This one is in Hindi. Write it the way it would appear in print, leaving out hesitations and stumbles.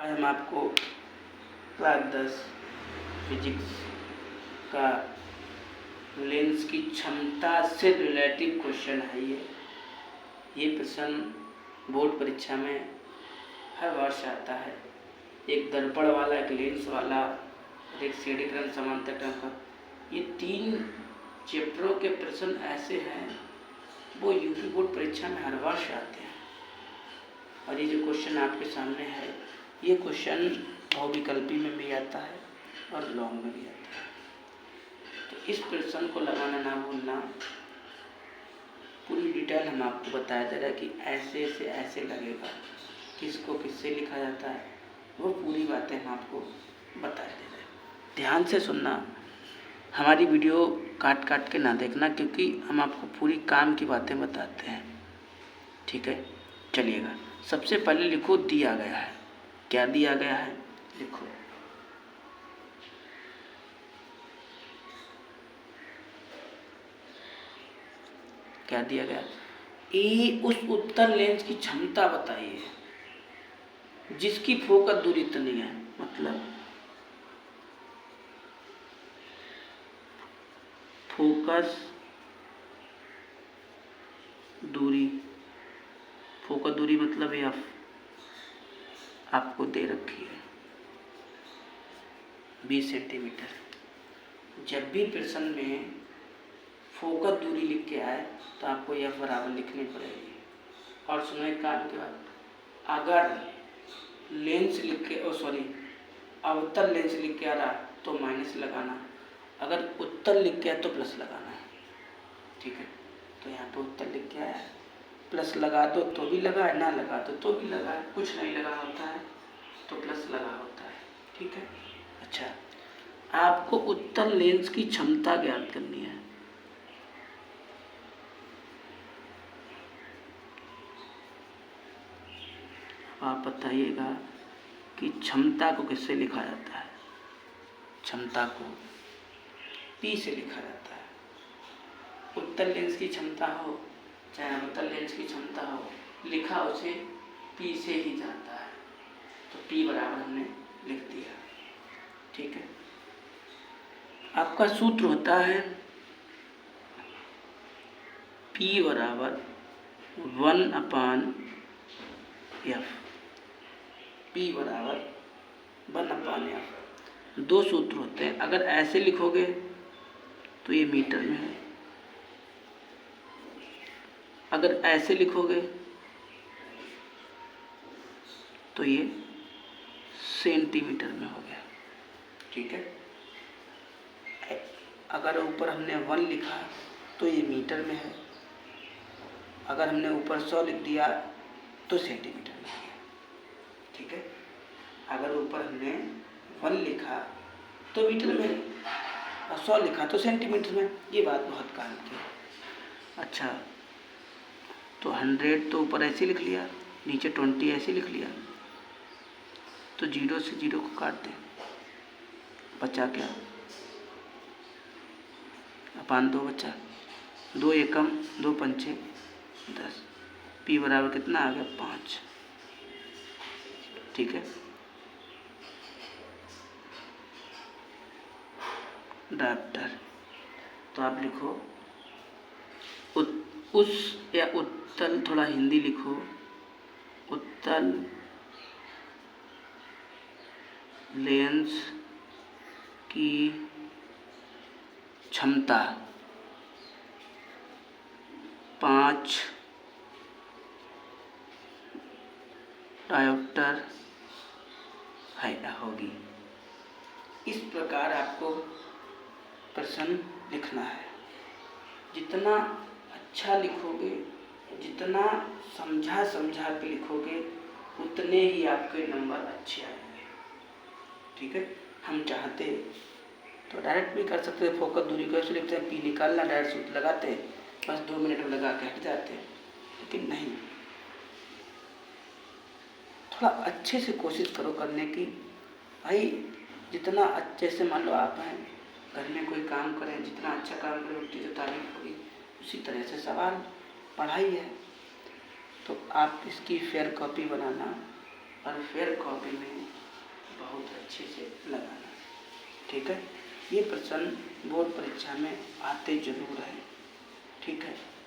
आज हम आपको क्लास 10 फिजिक्स का लेंस की क्षमता से रिलेटिव क्वेश्चन है। ये प्रश्न बोर्ड परीक्षा में हर वर्ष आता है। एक दर्पण वाला, एक लेंस वाला और एक सीढ़ीकरण समांतर का, ये 3 चैप्टरों के प्रश्न ऐसे हैं वो यूपी बोर्ड परीक्षा में हर वर्ष आते हैं। और ये जो क्वेश्चन आपके सामने है, ये क्वेश्चन बहुविकल्पी में भी आता है और लॉन्ग में भी आता है। तो इस प्रश्न को लगाना ना भूलना। पूरी डिटेल हम आपको बताया जा रहा है कि ऐसे से ऐसे लगेगा, किसको किससे लिखा जाता है, वो पूरी बातें हम आपको बताया दे रहे हैं। ध्यान से सुनना, हमारी वीडियो काट काट के ना देखना, क्योंकि हम आपको पूरी काम की बातें बताते हैं। ठीक है, चलिएगा। सबसे पहले लिखो दिया गया है। क्या दिया गया है लिखो। क्या दिया गया? ए उस उत्तल लेंस की क्षमता बताइए जिसकी फोकस दूरी इतनी है। मतलब फोकस दूरी, फोकस दूरी मतलब एफ आपको दे रखी है 20 सेंटीमीटर। जब भी प्रश्न में फोकस दूरी लिख के आए तो आपको एफ बराबर लिखनी पड़ेगी। और सुनो एक काम के बाद, अगर लेंस लिख के अवतल लेंस लिख के आ रहा तो माइनस लगाना, अगर उत्तल लिख के आया तो प्लस लगाना। ठीक है, तो यहाँ पे उत्तल लिख के आया, प्लस लगा दो तो भी लगा है, ना लगा दो तो भी लगा है, कुछ नहीं लगा होता है तो प्लस लगा होता है। ठीक है, अच्छा, आपको उत्तल लेंस की क्षमता ज्ञात करनी है। आप बताइएगा कि क्षमता को किससे लिखा जाता है। क्षमता को P से लिखा जाता है। उत्तल लेंस की क्षमता हो चाहे अवतल लेंस की क्षमता हो, लिखा उसे P से ही जाता है। तो P बराबर हमने लिख दिया। ठीक है, आपका सूत्र होता है P बराबर 1/f। P बराबर 1/f। 2 सूत्र होते हैं। अगर ऐसे लिखोगे तो ये मीटर में है, अगर ऐसे लिखोगे तो ये सेंटीमीटर में हो गया। ठीक है, अगर ऊपर हमने 1 लिखा तो ये मीटर में है, अगर हमने ऊपर 100 लिख दिया तो सेंटीमीटर में है। ठीक है, अगर ऊपर हमने 1 लिखा तो मीटर में और 100 लिखा तो सेंटीमीटर में। ये बात बहुत काम की है। अच्छा, तो 100 तो ऊपर ऐसे लिख लिया, नीचे 20 ऐसे लिख लिया, तो 0 से 0 को काट दें, बचा क्या? अपान 2 बचा, 2 एकम 2 पंचे 10। P बराबर कितना आ गया? 5। ठीक है, डायप्टर। तो आप लिखो उस या उत्तल, थोड़ा हिंदी लिखो, उत्तल लेंस की क्षमता 5 डायोप्टर होगी। इस प्रकार आपको प्रश्न लिखना है। जितना अच्छा लिखोगे, जितना समझा के लिखोगे, उतने ही आपके नंबर अच्छे आएंगे। ठीक है, हम चाहते तो डायरेक्ट भी कर सकते हैं। फोकस दूरी को ऐसे लिखते हैं, P निकालना, डायरेक्ट सूत्र लगाते हैं, बस 2 मिनट में लगा के हट जाते हैं। लेकिन नहीं, थोड़ा अच्छे से कोशिश करो करने की। भाई जितना अच्छे से, मान लो आप हैं घर में कोई काम करें, जितना अच्छा काम करें उतनी जो तारीफ होगी, उसी तरह से सवाल पढ़ाई है। तो आप इसकी फेयर कॉपी बनाना और फेयर कॉपी में बहुत अच्छे से लगाना। ठीक है, ये प्रश्न बोर्ड परीक्षा में आते जरूर हैं। ठीक है।